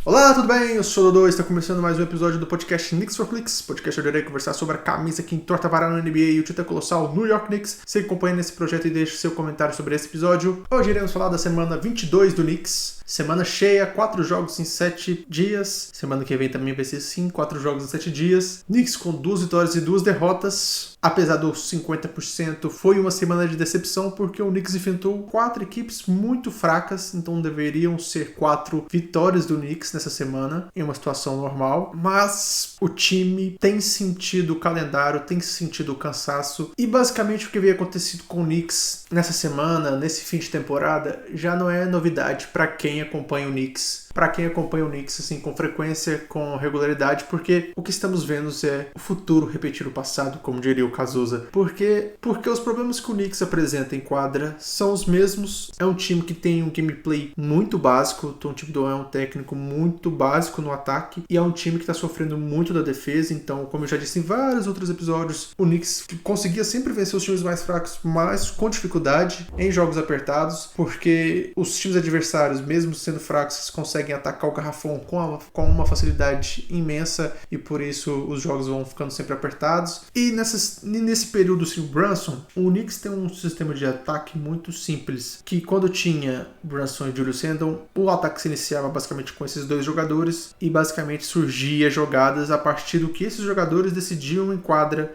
Olá, tudo bem? Eu sou o Dodô e está começando mais um episódio do podcast Knicks for Clicks, podcast onde eu irei conversar sobre a camisa que entorta a vara no NBA e o título colossal New York Knicks. Se acompanha nesse projeto e deixe seu comentário sobre esse episódio. Hoje iremos falar da semana 22 do Knicks. Semana cheia, 4 jogos em 7 dias. Semana que vem também vai ser sim, 4 jogos em 7 dias. Knicks com 2 vitórias e 2 derrotas. Apesar dos 50%, foi uma semana de decepção porque o Knicks enfrentou 4 equipes muito fracas, então deveriam ser 4 vitórias do Knicks nessa semana, em uma situação normal. Mas o time tem sentido o calendário, tem sentido o cansaço. E basicamente o que veio acontecido com o Knicks nessa semana, nesse fim de temporada, já não é novidade para quem acompanha o Knicks. Para quem acompanha o Knicks assim, com frequência, com regularidade, porque o que estamos vendo é o futuro repetir o passado, como diria o Cazuza. Porque os problemas que o Knicks apresenta em quadra são os mesmos. É um time que tem um gameplay muito básico, o Tom Thibodeau é um técnico muito básico no ataque, e é um time que está sofrendo muito da defesa. Então, como eu já disse em vários outros episódios, o Knicks conseguia sempre vencer os times mais fracos, mas com dificuldade, em jogos apertados, porque os times adversários, mesmo sendo fracos, conseguem atacar o garrafão com uma facilidade imensa, e por isso os jogos vão ficando sempre apertados. E nesse período sem o Brunson, o Knicks tem um sistema de ataque muito simples, que quando tinha Brunson e Julius Randle, o ataque se iniciava basicamente com esses dois jogadores, e basicamente surgia jogadas a partir do que esses jogadores decidiam em quadra.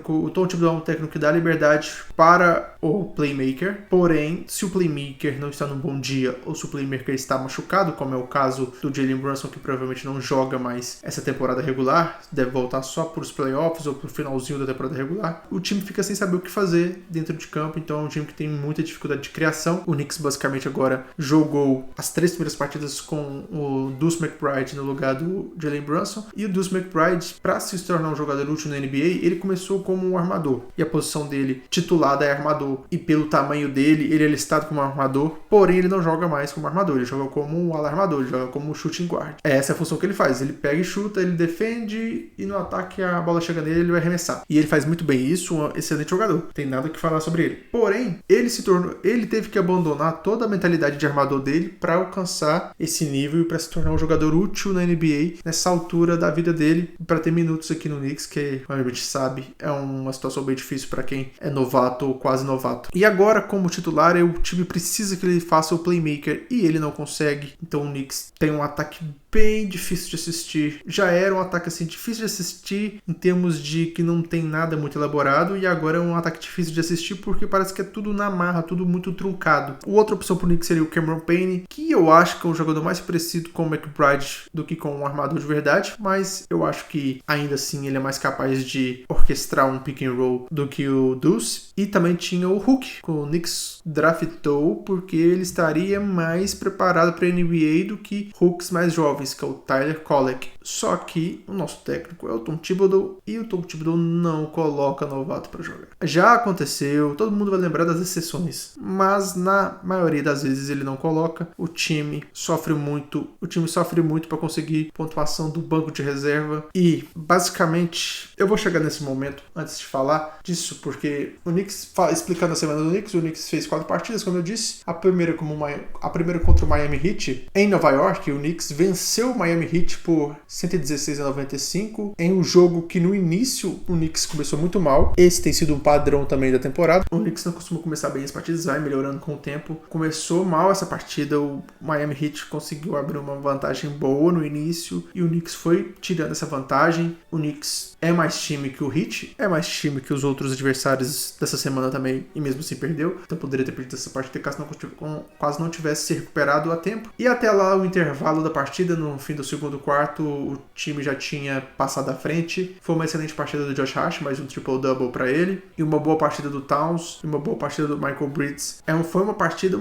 O Tom Thibodeau é um técnico que dá liberdade para o playmaker, porém, se o playmaker não está num bom dia, ou se o playmaker está machucado, como é o caso do Jalen Brunson, que provavelmente não joga mais essa temporada regular, deve voltar só para os playoffs ou para o finalzinho da temporada regular, o time fica sem saber o que fazer dentro de campo. Então é um time que tem muita dificuldade de criação. O Knicks basicamente agora jogou as 3 primeiras partidas com o Deuce McBride no lugar do Jalen Brunson, e o Deuce McBride, para se tornar um jogador útil na NBA, ele começou como um armador, e a posição dele titulada é armador, e pelo tamanho dele, ele é listado como armador, porém ele não joga mais como armador, ele joga como um ala armador, ele joga como shooting guard. Essa é a função que ele faz, ele pega e chuta, ele defende, e no ataque a bola chega nele, ele vai arremessar. E ele faz muito bem isso, um excelente jogador, não tem nada o que falar sobre ele. Porém, ele teve que abandonar toda a mentalidade de armador dele para alcançar esse nível e para se tornar um jogador útil na NBA nessa altura da vida dele, para ter minutos aqui no Knicks, que, como a gente sabe, é uma situação bem difícil para quem é novato ou quase novato. E agora, como titular, o time precisa que ele faça o playmaker, e ele não consegue. Então o Knicks tem um ataque bem difícil de assistir. Já era um ataque assim difícil de assistir em termos de que não tem nada muito elaborado, e agora é um ataque difícil de assistir porque parece que é tudo na marra, tudo muito truncado. Outra opção pro Knicks seria o Cameron Payne, que eu acho que é um jogador mais parecido com o McBride do que com um armador de verdade, mas eu acho que ainda assim ele é mais capaz de orquestrar um pick and roll do que o Deuce. E também tinha o Hulk, que o Knicks draftou porque ele estaria mais preparado para a NBA do que Hulks mais jovens, que é o Tyler Kolek. Só que o nosso técnico é o Tom Thibodeau, e o Tom Thibodeau não coloca novato para jogar. Já aconteceu, todo mundo vai lembrar das exceções, mas na maioria das vezes ele não coloca. O time sofre muito para conseguir pontuação do banco de reserva, e basicamente eu vou chegar nesse momento antes de falar disso, porque o Knicks, explicando a semana do Knicks, o Knicks fez 4 partidas, como eu disse. A primeira contra o Miami Heat em Nova York. O Knicks venceu o Miami Heat por 116-95 em um jogo que no início o Knicks começou muito mal. Esse tem sido um padrão também da temporada. O Knicks não costuma começar bem as partidas, vai melhorando com o tempo. Começou mal essa partida, o Miami Heat conseguiu abrir uma vantagem boa no início, e o Knicks foi tirando essa vantagem. O Knicks é mais time que o Heat, é mais time que os outros adversários dessa semana também, e mesmo assim perdeu. Então poderia ter perdido essa partida caso não tivesse se recuperado a tempo. E até lá, o intervalo da partida, no fim do segundo quarto, o time já tinha passado à frente. Foi uma excelente partida do Josh Hart, mais um triple-double para ele, e uma boa partida do Towns, e uma boa partida do Michael Bridges. Foi uma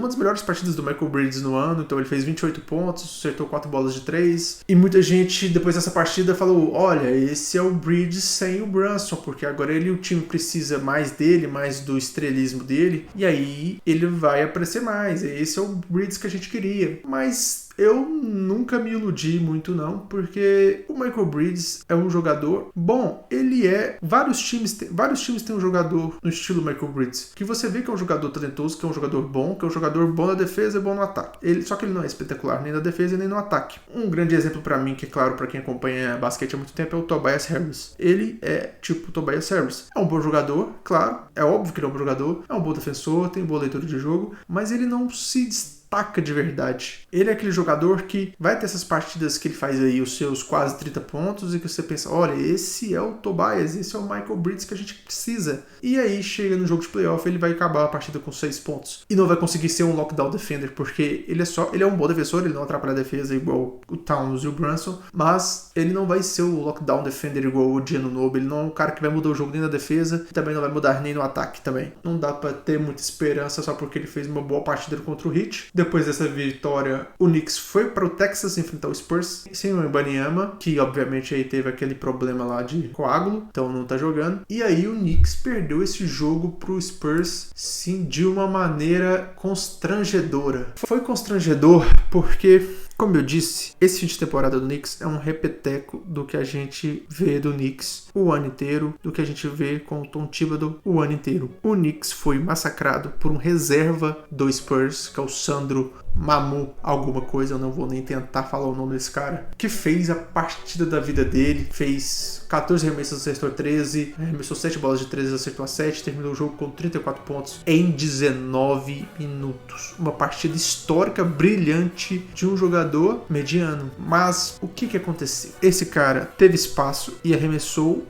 das melhores partidas do Michael Bridges no ano. Então ele fez 28 pontos, acertou 4 bolas de 3, e muita gente depois dessa partida falou: olha, esse é o Bridges sem o Brunson, porque agora o time precisa mais dele, mais do estrelismo dele, e aí ele vai aparecer mais. Esse é o Bridges que a gente gente queria, mas eu nunca me iludi muito não, porque o Michael Bridges é um jogador bom. Ele é... Vários times têm um jogador no estilo Michael Bridges, que você vê que é um jogador talentoso, que é um jogador bom, que é um jogador bom na defesa e bom no ataque. Só que ele não é espetacular nem na defesa nem no ataque. Um grande exemplo pra mim, que é claro pra quem acompanha basquete há muito tempo, é o Tobias Harris. Ele é tipo o Tobias Harris. É um bom jogador, claro, é óbvio que ele é um bom jogador, é um bom defensor, tem boa leitura de jogo, mas ele não se destaca de verdade. Ele é aquele jogador que vai ter essas partidas que ele faz aí os seus quase 30 pontos e que você pensa, olha, esse é o Tobias, esse é o Michael Bridges que a gente precisa. E aí chega no jogo de playoff, ele vai acabar a partida com 6 pontos. E não vai conseguir ser um lockdown defender, porque ele é um bom defensor, ele não atrapalha a defesa igual o Towns e o Brunson, mas ele não vai ser o lockdown defender igual o Giannunobi. Ele não é um cara que vai mudar o jogo nem na defesa e também não vai mudar nem no ataque também. Não dá pra ter muita esperança só porque ele fez uma boa partida contra o Heat. Depois dessa vitória, o Knicks foi para o Texas enfrentar o Spurs sem o Wembanyama, que obviamente aí teve aquele problema lá de coágulo, então não tá jogando. E aí o Knicks perdeu esse jogo pro Spurs, sim, de uma maneira constrangedora. Foi constrangedor porque, como eu disse, esse fim de temporada do Knicks é um repeteco do que a gente vê do Knicks o ano inteiro, do que a gente vê com o Tom Thibodeau o ano inteiro. O Knicks foi massacrado por um reserva do Spurs, que é o Sandro Mamu alguma coisa, eu não vou nem tentar falar o nome desse cara, que fez a partida da vida dele, fez 14 arremessos, acertou 13, arremessou 7 bolas de 13, acertou a 7, terminou o jogo com 34 pontos em 19 minutos. Uma partida histórica, brilhante de um jogador mediano. Mas o que aconteceu? Esse cara teve espaço e arremessou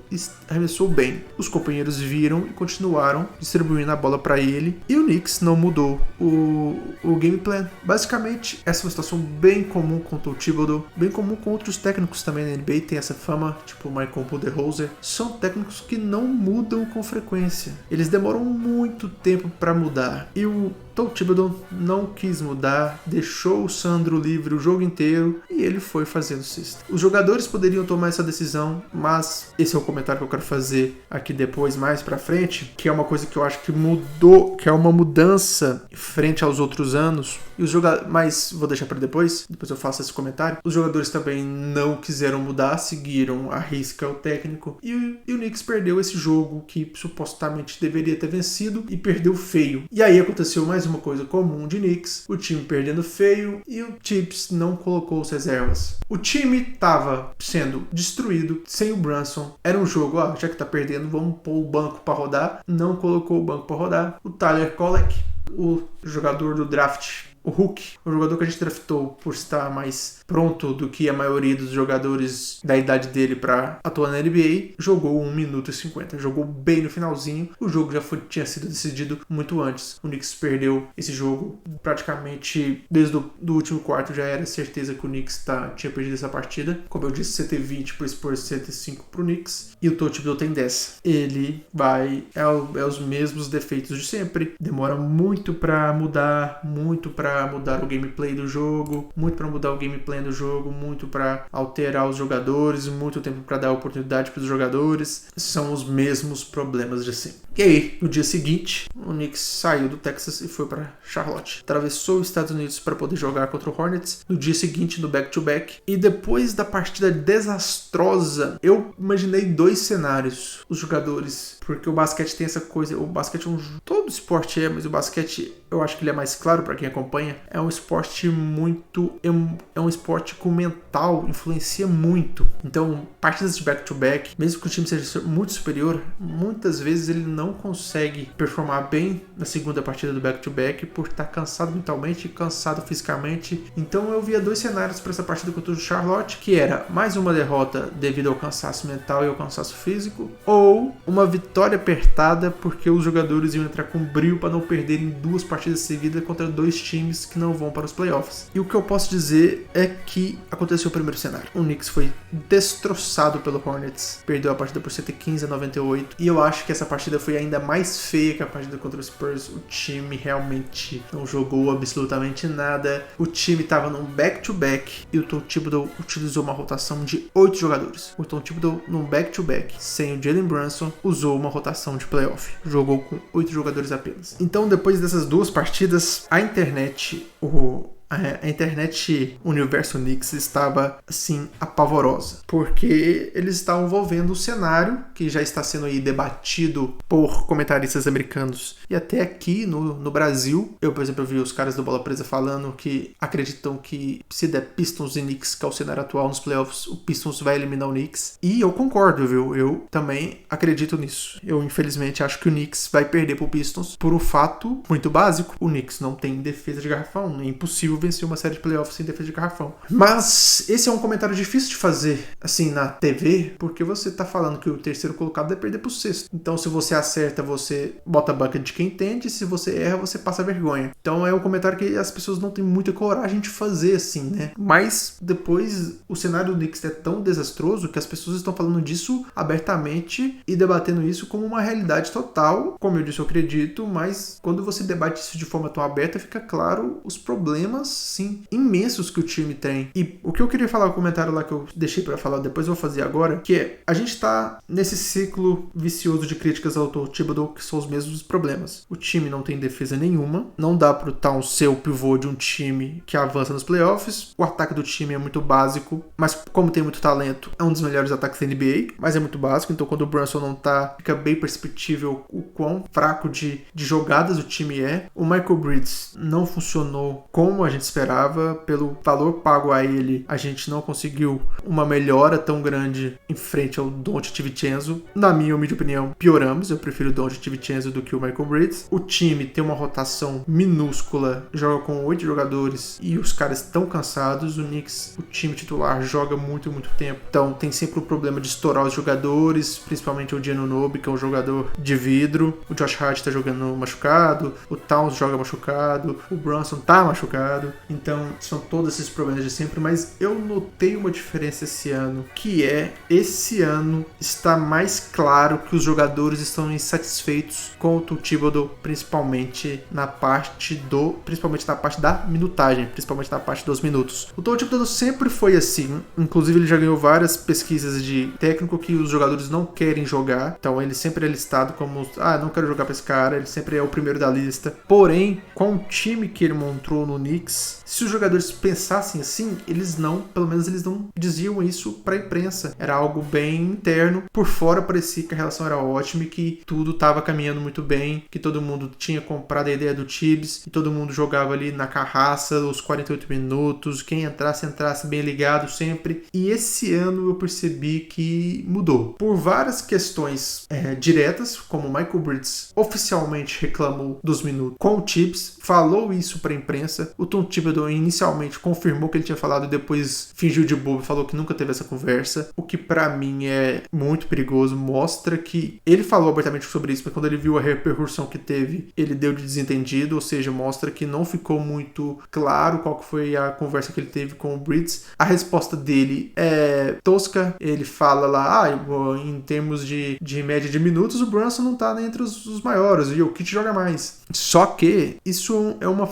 bem. Os companheiros viram e continuaram distribuindo a bola para ele, e o Knicks não mudou o game plan. Basicamente, essa é uma situação bem comum com o Tom Thibodeau, bem comum com outros técnicos também na NBA, tem essa fama, tipo o Michael Budenholzer. São técnicos que não mudam com frequência. Eles demoram muito tempo para mudar. E o Tom Thibodeau não quis mudar, deixou o Sandro livre o jogo inteiro e ele foi fazendo cesta. Os jogadores poderiam tomar essa decisão, mas esse é o comentário que eu quero fazer aqui depois, mais pra frente, que é uma coisa que eu acho que mudou, que é uma mudança frente aos outros anos. E os jogadores, mas vou deixar para depois eu faço esse comentário. Os jogadores também não quiseram mudar, seguiram a risca o técnico, e o Knicks perdeu esse jogo que supostamente deveria ter vencido e perdeu feio. E aí aconteceu mais uma coisa comum de Knicks, o time perdendo feio e o Tibbs não colocou os reservas. O time estava sendo destruído sem o Brunson. Era um jogo, já que tá perdendo, vamos pôr o banco para rodar. Não colocou o banco para rodar. O Tyler Kolek, o jogador do draft, o Hulk, o jogador que a gente draftou por estar mais pronto do que a maioria dos jogadores da idade dele para atuar na NBA, jogou 1 minuto e 50. Jogou bem no finalzinho. O jogo já tinha sido decidido muito antes. O Knicks perdeu esse jogo praticamente desde o último quarto. Já era certeza que o Knicks tinha perdido essa partida. Como eu disse, 120 pro Spurs, 105 pro Knicks. E o Tom Thibodeau tem 10. Ele vai... É os mesmos defeitos de sempre. Demora muito para mudar o gameplay do jogo, muito para mudar o gameplay do jogo, muito para alterar os jogadores, muito tempo para dar oportunidade para os jogadores. São os mesmos problemas de sempre. E aí, no dia seguinte, o Knicks saiu do Texas e foi para Charlotte. Atravessou os Estados Unidos para poder jogar contra o Hornets. No dia seguinte, no back-to-back. E depois da partida desastrosa, eu imaginei 2 cenários. Os jogadores, porque o basquete tem essa coisa, o basquete todo esporte mas o basquete, eu acho que ele é mais claro para quem acompanha, é um esporte é um esporte com mental, influencia muito. Então, partidas de back-to-back, mesmo que o time seja muito superior, muitas vezes ele não consegue performar bem na segunda partida do back-to-back por estar cansado mentalmente e cansado fisicamente. Então eu via 2 cenários para essa partida contra o Charlotte, que era mais uma derrota devido ao cansaço mental e ao cansaço físico, ou uma vitória apertada porque os jogadores iam entrar com brio para não perderem 2 partidas seguidas contra 2 times que não vão para os playoffs. E o que eu posso dizer é que aconteceu o primeiro cenário. O Knicks foi destroçado pelo Hornets, perdeu a partida por 115-98, e eu acho que essa partida foi ainda mais feia que a partida contra o Spurs. O time realmente não jogou absolutamente nada. O time estava num back-to-back e o Tom Thibodeau utilizou uma rotação de 8 jogadores. O Tom Thibodeau, num back-to-back, sem o Jalen Brunson, usou uma rotação de playoff. Jogou com 8 jogadores apenas. Então, depois dessas 2 partidas, a internet, a internet universo Knicks estava, assim, apavorosa. Porque eles estavam envolvendo um cenário que já está sendo aí debatido por comentaristas americanos. E até aqui no Brasil, eu, por exemplo, vi os caras do Bola Presa falando que acreditam que se der Pistons e Knicks, que é o cenário atual nos playoffs, o Pistons vai eliminar o Knicks. E eu concordo, viu? Eu também acredito nisso. Eu, infelizmente, acho que o Knicks vai perder pro Pistons por um fato muito básico. O Knicks não tem defesa de garrafão. É impossível vencer uma série de playoffs sem defesa de garrafão. Mas esse é um comentário difícil de fazer, assim, na TV, porque você tá falando que o terceiro colocado vai perder pro sexto. Então, se você acerta, você bota a bucket de quem entende. Se você erra, você passa vergonha. Então, é um comentário que as pessoas não têm muita coragem de fazer, assim, né? Mas, depois, o cenário do Knicks é tão desastroso que as pessoas estão falando disso abertamente e debatendo isso como uma realidade total. Como eu disse, eu acredito, mas quando você debate isso de forma tão aberta, fica claro os problemas, sim, imensos que o time tem. E o que eu queria falar no comentário lá que eu deixei pra falar, depois eu vou fazer agora, que é, a gente tá nesse ciclo vicioso de críticas ao Thibodeau, que são os mesmos problemas. O time não tem defesa nenhuma, não dá pro Towns ser o pivô de um time que avança nos playoffs, o ataque do time é muito básico, mas como tem muito talento, é um dos melhores ataques da NBA, mas é muito básico, então quando o Brunson não tá, fica bem perceptível o quão fraco de jogadas o time é. O Michael Bridges não funcionou como a gente esperava, pelo valor pago a ele, a gente não conseguiu uma melhora tão grande em frente ao Donte DiVincenzo. Na minha humilde opinião, pioramos, eu prefiro o Donte DiVincenzo do que o Michael Bridges. O time tem uma rotação minúscula, joga com 8 jogadores e os caras estão cansados. O Knicks, o time titular, joga muito tempo, então tem sempre o problema de estourar os jogadores, principalmente o Giannunobi, que é um jogador de vidro. O Josh Hart tá jogando machucado, o Towns joga machucado, o Brunson tá machucado, então são todos esses problemas de sempre, mas eu notei uma diferença esse ano, que é, esse ano está mais claro que os jogadores estão insatisfeitos com o Thibodeau, principalmente na parte da minutagem, principalmente na parte dos minutos. O Thibodeau sempre foi assim, inclusive ele já ganhou várias pesquisas de técnico que os jogadores não querem jogar, então ele sempre é listado como, não quero jogar pra esse cara, ele sempre é o primeiro da lista. Porém, com o time que ele montou no Knicks, se os jogadores pensassem assim, pelo menos eles não diziam isso pra imprensa, era algo bem interno. Por fora parecia que a relação era ótima e que tudo tava caminhando muito bem, que todo mundo tinha comprado a ideia do Tibbs e todo mundo jogava ali na carraça os 48 minutos, quem entrasse bem ligado sempre. E esse ano eu percebi que mudou. Por várias questões diretas, como o Michael Bridges oficialmente reclamou dos minutos com o Tibbs, falou isso pra imprensa. O Tom Thibodeau inicialmente confirmou que ele tinha falado e depois fingiu de bobo e falou que nunca teve essa conversa, o que pra mim é muito perigoso. Mostra que ele falou abertamente sobre isso, mas quando ele viu a repercussão que teve, ele deu de desentendido, ou seja, mostra que não ficou muito claro qual que foi a conversa que ele teve com o Bridges. A resposta dele é tosca, ele fala lá, em termos de média de minutos, o Brunson não tá entre os maiores, e o Kit joga mais. Só que isso é uma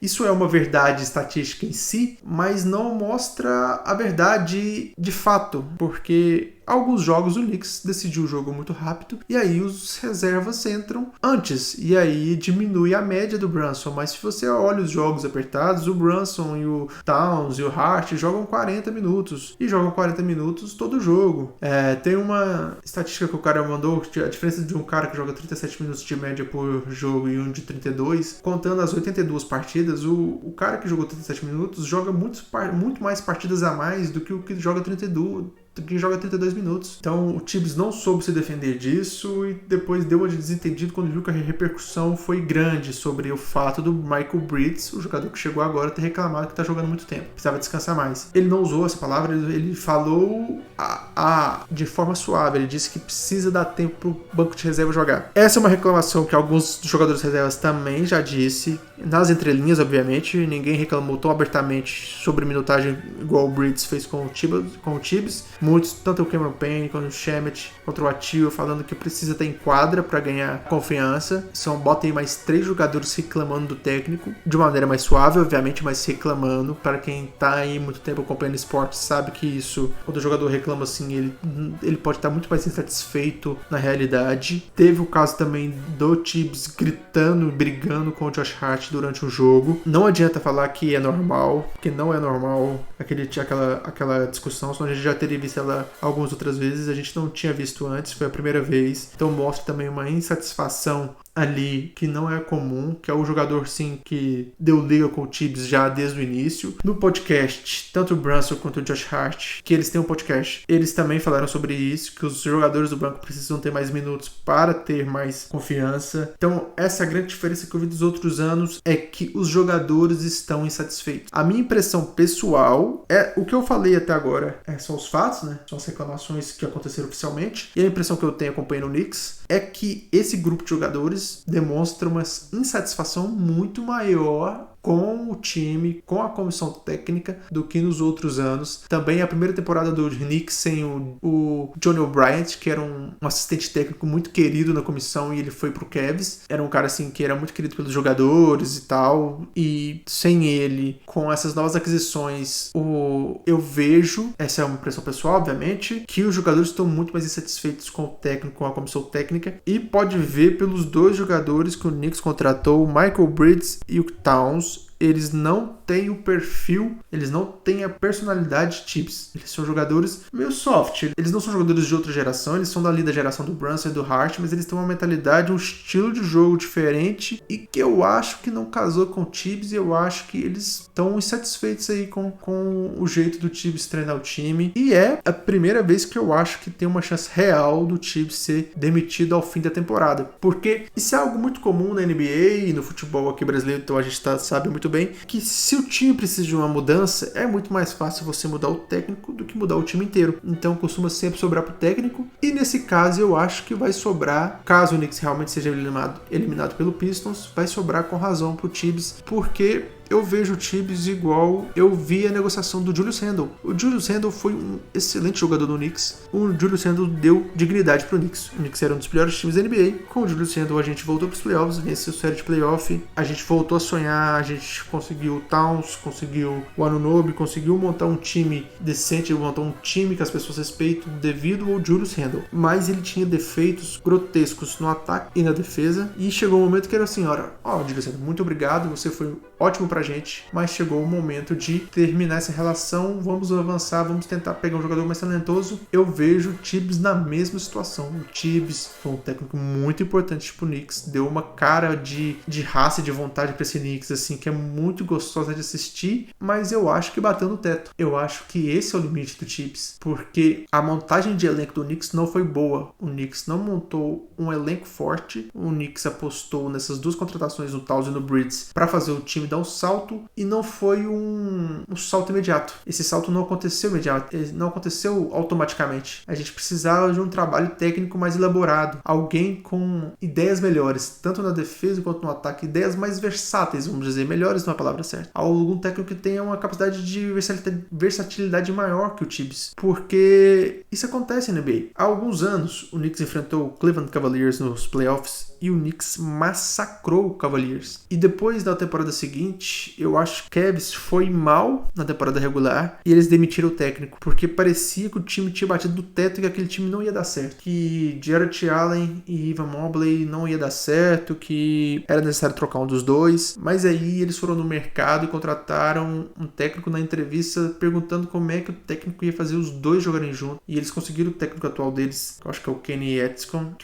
isso é uma verdade estatística em si, mas não mostra a verdade de fato, porque alguns jogos o Knicks decidiu o jogo muito rápido e aí os reservas entram antes e aí diminui a média do Brunson. Mas se você olha os jogos apertados, o Brunson e o Towns e o Hart jogam 40 minutos e jogam 40 minutos todo jogo. Tem uma estatística que o cara mandou, a diferença de um cara que joga 37 minutos de média por jogo e um de 32, contando as 82 partidas, o cara que jogou 37 minutos joga muito mais partidas a mais do que o que joga 32 minutos. Então o Tibbs não soube se defender disso e depois deu uma de desentendido quando viu que a repercussão foi grande sobre o fato do Michael Bridges, o jogador que chegou agora, ter reclamado que tá jogando muito tempo, precisava descansar mais. Ele não usou essa palavra, ele falou de forma suave, ele disse que precisa dar tempo pro banco de reserva jogar. Essa é uma reclamação que alguns jogadores reservas também já disse, nas entrelinhas, obviamente, ninguém reclamou tão abertamente sobre minutagem igual o Bridges fez com o Tibbs. Muitos, tanto o Cameron Payne quanto o Shamet, contra o Atiu, falando que precisa estar em quadra para ganhar confiança. Bota aí mais 3 jogadores reclamando do técnico, de uma maneira mais suave, obviamente, mas reclamando. Para quem tá aí muito tempo acompanhando esporte, sabe que isso, quando o jogador reclama assim, ele pode estar muito mais insatisfeito na realidade. Teve o caso também do Tibbs gritando, brigando com o Josh Hart durante o jogo. Não adianta falar que é normal, porque não é normal aquela discussão, senão a gente já teria visto ela algumas outras vezes, a gente não tinha visto antes, foi a primeira vez. Então mostra também uma insatisfação ali que não é comum, que é o jogador sim que deu liga com o Tibbs já desde o início. No podcast, tanto o Brunson quanto o Josh Hart, que eles têm um podcast, eles também falaram sobre isso, que os jogadores do banco precisam ter mais minutos para ter mais confiança. Então essa é a grande diferença que eu vi dos outros anos, é que os jogadores estão insatisfeitos. A minha impressão pessoal é o que eu falei até agora, são os fatos, né? São as reclamações que aconteceram oficialmente, e a impressão que eu tenho acompanhando o Knicks é que esse grupo de jogadores demonstra uma insatisfação muito maior com o time, com a comissão técnica, do que nos outros anos. Também a primeira temporada do Knicks sem o Johnny O'Brien, que era um assistente técnico muito querido na comissão, e ele foi pro Cavs. Era um cara assim que era muito querido pelos jogadores e tal, e sem ele, com essas novas aquisições, eu vejo, essa é uma impressão pessoal, obviamente, que os jogadores estão muito mais insatisfeitos com o técnico, com a comissão técnica, e pode ver pelos 2 jogadores que o Knicks contratou, o Michael Bridges e o Towns. Eles não têm o perfil, eles não têm a personalidade de Tibbs. Eles são jogadores meio soft. Eles não são jogadores de outra geração, eles são dali da geração do Brunson e do Hart, mas eles têm uma mentalidade, um estilo de jogo diferente, e que eu acho que não casou com o Tibbs, e eu acho que eles estão insatisfeitos aí com o jeito do Tibbs treinar o time. E é a primeira vez que eu acho que tem uma chance real do Tibbs ser demitido ao fim da temporada. Porque isso é algo muito comum na NBA e no futebol aqui brasileiro, então a gente sabe muito bem que se o time precisa de uma mudança, é muito mais fácil você mudar o técnico do que mudar o time inteiro. Então costuma sempre sobrar pro técnico, e nesse caso eu acho que vai sobrar, caso o Knicks realmente seja eliminado pelo Pistons, vai sobrar com razão pro Tibbs, porque eu vejo o Tibbs igual eu vi a negociação do Julius Randle. O Julius Randle foi um excelente jogador do Knicks. O Julius Randle deu dignidade pro Knicks. O Knicks era um dos piores times da NBA. Com o Julius Randle a gente voltou pros playoffs, venceu a série de playoff. A gente voltou a sonhar, a gente conseguiu o Towns, conseguiu o Anunoby, conseguiu montar um time decente, montar um time que as pessoas respeitam devido ao Julius Randle. Mas ele tinha defeitos grotescos no ataque e na defesa. E chegou um momento que era assim, Julius Randle, muito obrigado, você foi ótimo pra gente, mas chegou o momento de terminar essa relação, vamos avançar, vamos tentar pegar um jogador mais talentoso. Eu vejo o Tibbs na mesma situação. O Tibbs foi um técnico muito importante pro Knicks, deu uma cara de raça e de vontade pra esse Knicks, assim, que é muito gostosa de assistir, mas eu acho que bateu no teto. Eu acho que esse é o limite do Tibbs, porque a montagem de elenco do Knicks não foi boa. O Knicks não montou um elenco forte, o Knicks apostou nessas 2 contratações, no Towns e no Bridges, para fazer o time dar um salto, e não foi um salto imediato. Esse salto não aconteceu imediato, não aconteceu automaticamente. A gente precisava de um trabalho técnico mais elaborado, alguém com ideias melhores, tanto na defesa quanto no ataque, ideias mais versáteis, vamos dizer, melhores não é a palavra certa. Algum técnico que tenha uma capacidade de versatilidade maior que o Tibbs, porque isso acontece na NBA. Há alguns anos, o Knicks enfrentou o Cleveland Cavaliers nos playoffs, e o Knicks massacrou o Cavaliers. E depois da temporada seguinte, eu acho que o Cavs foi mal na temporada regular e eles demitiram o técnico, porque parecia que o time tinha batido do teto e que aquele time não ia dar certo. Que Jarrett Allen e Evan Mobley não ia dar certo, que era necessário trocar um dos dois. Mas aí eles foram no mercado e contrataram um técnico na entrevista perguntando como é que o técnico ia fazer os dois jogarem juntos. E eles conseguiram o técnico atual deles, que eu acho que é o Kenny Atkinson,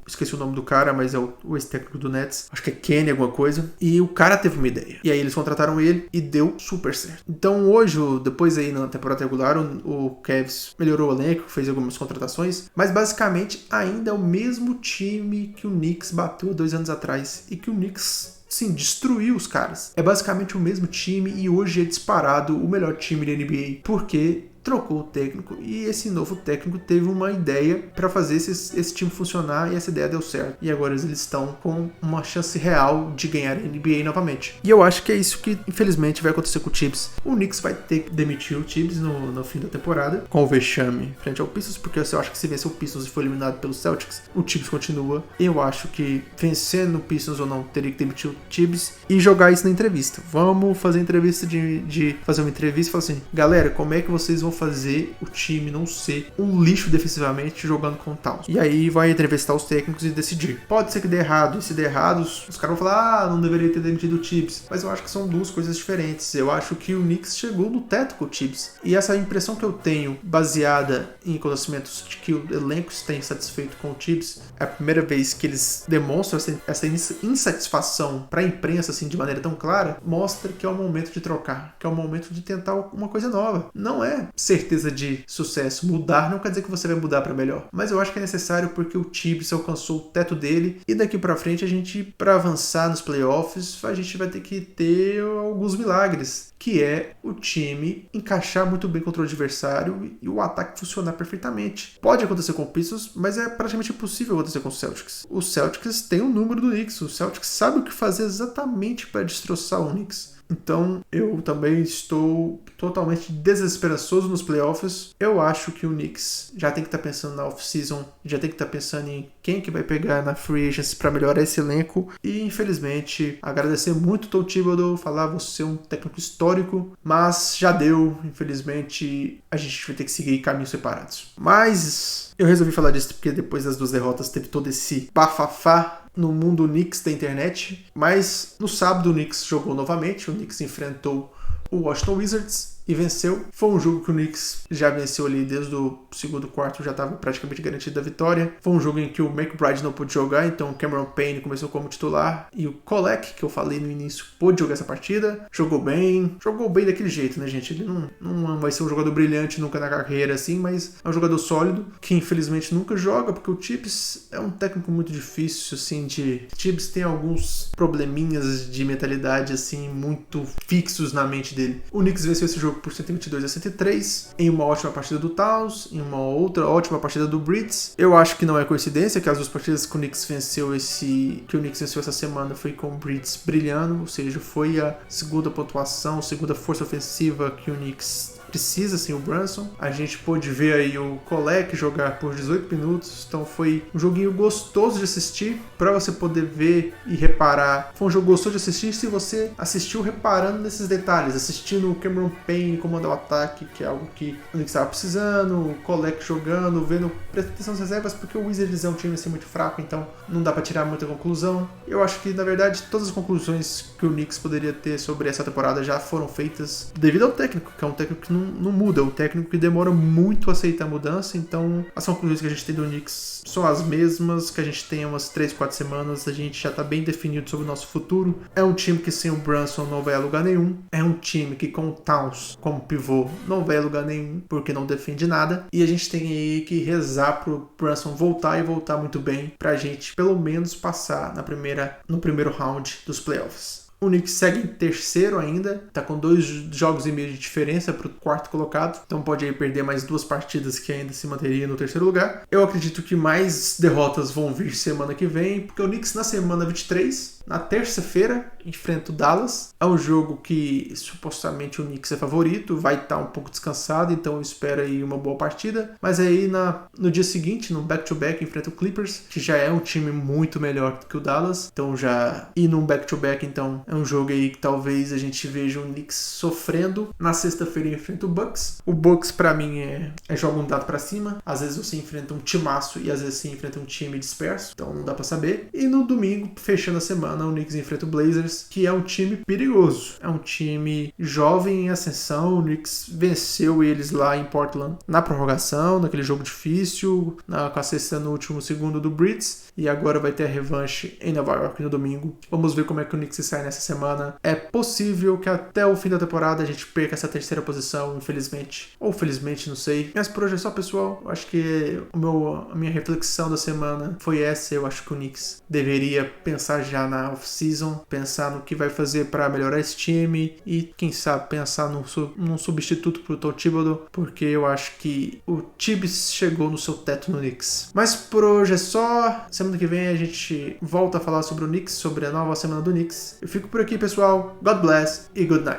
esqueci o nome do cara, mas é o ex-técnico do Nets, acho que é Kenny alguma coisa, e o cara teve uma ideia, e aí eles contrataram ele e deu super certo. Então hoje, depois aí na temporada regular, o Cavs melhorou o elenco, fez algumas contratações, mas basicamente ainda é o mesmo time que o Knicks bateu 2 anos atrás, e que o Knicks, sim, destruiu os caras. É basicamente o mesmo time, e hoje é disparado o melhor time da NBA, porque trocou o técnico e esse novo técnico teve uma ideia para fazer esse time funcionar e essa ideia deu certo. E agora eles estão com uma chance real de ganhar a NBA novamente. E eu acho que é isso que, infelizmente, vai acontecer com o Tibbs. O Knicks vai ter que demitir o Tibbs no fim da temporada, com o vexame frente ao Pistons, porque eu acho que se vencer o Pistons e for eliminado pelos Celtics, o Tibbs continua. Eu acho que vencendo o Pistons ou não, teria que demitir o Tibbs e jogar isso na entrevista. Vamos fazer entrevista de fazer uma entrevista e falar assim, galera, como é que vocês vão fazer o time não ser um lixo defensivamente jogando com o Towns? E aí vai entrevistar os técnicos e decidir. Pode ser que dê errado, e se der errado, os caras vão falar, não deveria ter demitido o Tibbs. Mas eu acho que são duas coisas diferentes. Eu acho que o Knicks chegou no teto com o Tibbs. E essa impressão que eu tenho, baseada em conhecimentos de que o elenco está insatisfeito com o Tibbs, é a primeira vez que eles demonstram essa insatisfação para a imprensa assim, de maneira tão clara, mostra que é o momento de trocar, que é o momento de tentar uma coisa nova. Não é certeza de sucesso. Mudar não quer dizer que você vai mudar para melhor. Mas eu acho que é necessário porque o Tibbs alcançou o teto dele e daqui para frente a gente, para avançar nos playoffs, a gente vai ter que ter alguns milagres, que é o time encaixar muito bem contra o adversário e o ataque funcionar perfeitamente. Pode acontecer com o Pistons, mas é praticamente impossível acontecer com o Celtics. O Celtics tem o número do Knicks, o Celtics sabe o que fazer exatamente para destroçar o Knicks. Então, eu também estou totalmente desesperançoso nos playoffs. Eu acho que o Knicks já tem que estar pensando na off-season, já tem que estar pensando em quem que vai pegar na free agency para melhorar esse elenco. E, infelizmente, agradecer muito o Tom Thibodeau, falar você é um técnico histórico, mas já deu. Infelizmente, a gente vai ter que seguir caminhos separados. Mas eu resolvi falar disso porque depois das duas derrotas teve todo esse bafafá no mundo Knicks da internet, mas no sábado o Knicks jogou novamente, o Knicks enfrentou o Washington Wizards e venceu. Foi um jogo que o Knicks já venceu ali desde o segundo quarto, já estava praticamente garantido a vitória. Foi um jogo em que o McBride não pôde jogar, então o Cameron Payne começou como titular e o Kolek, que eu falei no início, pôde jogar essa partida. Jogou bem daquele jeito, né, gente? Ele não vai ser um jogador brilhante nunca na carreira, assim, mas é um jogador sólido, que infelizmente nunca joga, porque o Tibbs é um técnico muito difícil, assim, Tibbs tem alguns probleminhas de mentalidade, assim, muito fixos na mente dele. O Knicks venceu esse jogo por 122-103, em uma ótima partida do Towns, em uma outra ótima partida do Bridges. Eu acho que não é coincidência que as duas partidas que o Knicks venceu essa semana foi com o Bridges brilhando, ou seja, foi a segunda pontuação, segunda força ofensiva que o Knicks precisa sem o Brunson. A gente pôde ver aí o Kolek jogar por 18 minutos, então foi um joguinho gostoso de assistir, para você poder ver e reparar. Foi um jogo gostoso de assistir se você assistiu reparando nesses detalhes, assistindo o Cameron Payne comandar o ataque, que é algo que o Knicks estava precisando, o Kolek jogando, prestando atenção nas reservas, porque o Wizards é um time assim muito fraco, então não dá para tirar muita conclusão. Eu acho que, na verdade, todas as conclusões que o Knicks poderia ter sobre essa temporada já foram feitas devido ao técnico, que é um técnico que não muda, é um técnico que demora muito a aceitar a mudança, então as conclusões que a gente tem do Knicks são as mesmas que a gente tem há umas 3-4 semanas, a gente já tá bem definido sobre o nosso futuro. É um time que sem o Brunson não vai a lugar nenhum, é um time que com o Towns como pivô não vai a lugar nenhum, porque não defende nada, e a gente tem aí que rezar pro Brunson voltar e voltar muito bem, pra gente pelo menos passar no primeiro round dos playoffs. O Knicks segue em terceiro ainda, tá com 2 jogos e meio de diferença pro quarto colocado, então pode aí perder mais 2 partidas que ainda se manteria no terceiro lugar. Eu acredito que mais derrotas vão vir semana que vem, porque o Knicks na semana 23, na terça-feira, enfrenta o Dallas. É um jogo que supostamente o Knicks é favorito, vai estar um pouco descansado, então eu espero aí uma boa partida. Mas aí no dia seguinte, no back-to-back, enfrenta o Clippers, que já é um time muito melhor do que o Dallas. Então já ir num back-to-back, então é um jogo aí que talvez a gente veja o Knicks sofrendo. Na sexta-feira enfrenta o Bucks. O Bucks pra mim é joga um dado pra cima. Às vezes você enfrenta um timaço e às vezes você enfrenta um time disperso, então não dá pra saber. E no domingo, fechando a semana, o Knicks enfrenta o Blazers, que é um time perigoso. É um time jovem em ascensão. O Knicks venceu eles lá em Portland na prorrogação, naquele jogo difícil, com a cesta no último segundo do Bridges. E agora vai ter a revanche em Nova York no domingo. Vamos ver como é que o Knicks sai essa semana. É possível que até o fim da temporada a gente perca essa terceira posição, infelizmente. Ou felizmente, não sei. Mas por hoje é só, pessoal. Eu acho que a minha reflexão da semana foi essa. Eu acho que o Knicks deveria pensar já na off-season, pensar no que vai fazer para melhorar esse time e, quem sabe, pensar num substituto pro Tom Thibodeau, porque eu acho que o Tibbs chegou no seu teto no Knicks. Mas por hoje é só. Semana que vem a gente volta a falar sobre o Knicks, sobre a nova semana do Knicks. Eu fico por aqui, pessoal. God bless e good night.